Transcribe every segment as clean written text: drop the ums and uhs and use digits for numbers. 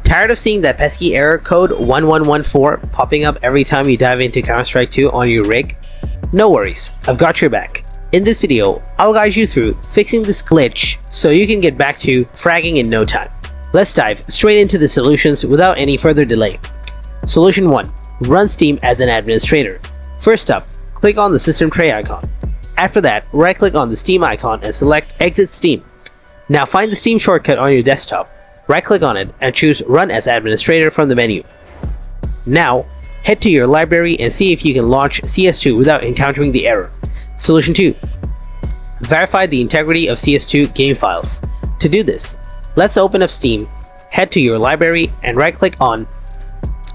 Tired of seeing that pesky error code 1114 popping up every time you dive into Counter-Strike 2 on your rig? No worries, I've got your back. In this video, I'll guide you through fixing this glitch so you can get back to fragging in no time. Let's dive straight into the solutions without any further delay. Solution 1. Run Steam as an administrator. First up, click on the system tray icon. After that, right-click on the Steam icon and select Exit Steam. Now find the Steam shortcut on your desktop, right-click on it and choose Run as Administrator from the menu. Now, head to your library and see if you can launch CS2 without encountering the error. Solution 2. Verify the integrity of CS2 game files. To do this, let's open up Steam, head to your library and right-click on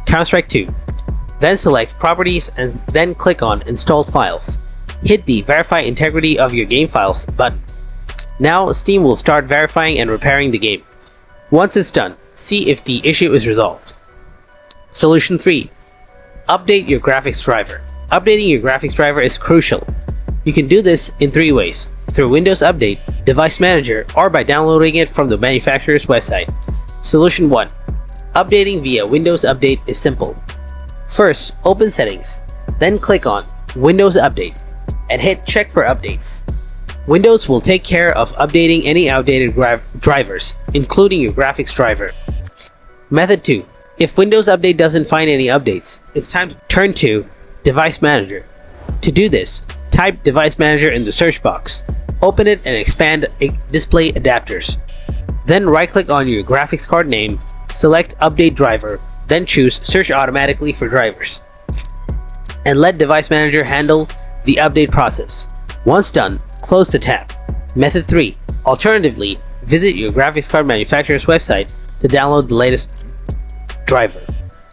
Counter-Strike 2. Then select Properties and then click on Installed Files. Hit the Verify Integrity of your game files button. Now Steam will start verifying and repairing the game. Once it's done, see if the issue is resolved. Solution 3. Update your graphics driver. Updating your graphics driver is crucial. You can do this in 3 ways: through Windows Update, Device Manager, or by downloading it from the manufacturer's website. Solution 1. Updating via Windows Update is simple. First, open Settings, then click on Windows Update and hit Check for Updates. Windows will take care of updating any outdated drivers, including your graphics driver. Method 2. If Windows Update doesn't find any updates, it's time to turn to Device Manager. To do this, type Device Manager in the search box, open it and expand Display Adapters. Then right-click on your graphics card name, select Update Driver, then choose Search Automatically for drivers. And let Device Manager handle the update process. Once done, close the tab. Method 3. Alternatively, visit your graphics card manufacturer's website to download the latest driver.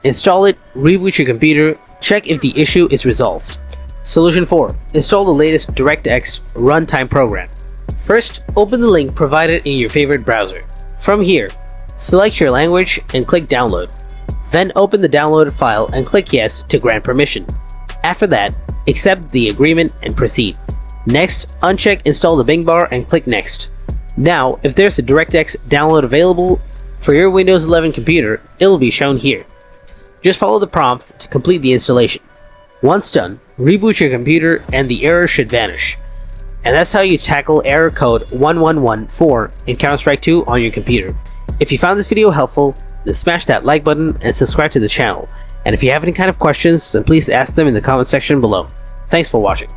Install it, reboot your computer, check if the issue is resolved. Solution 4. Install the latest DirectX runtime program. First, open the link provided in your favorite browser. From here, select your language and click Download. Then open the downloaded file and click Yes to grant permission. After that, accept the agreement and proceed. Next, uncheck Install the Bing bar and click Next. Now, if there's a DirectX download available for your Windows 11 computer, it will be shown here. Just follow the prompts to complete the installation. Once done, reboot your computer and the error should vanish. And that's how you tackle error code 1114 in Counter-Strike 2 on your computer. If you found this video helpful, then smash that like button and subscribe to the channel. And if you have any kind of questions, then please ask them in the comment section below. Thanks for watching.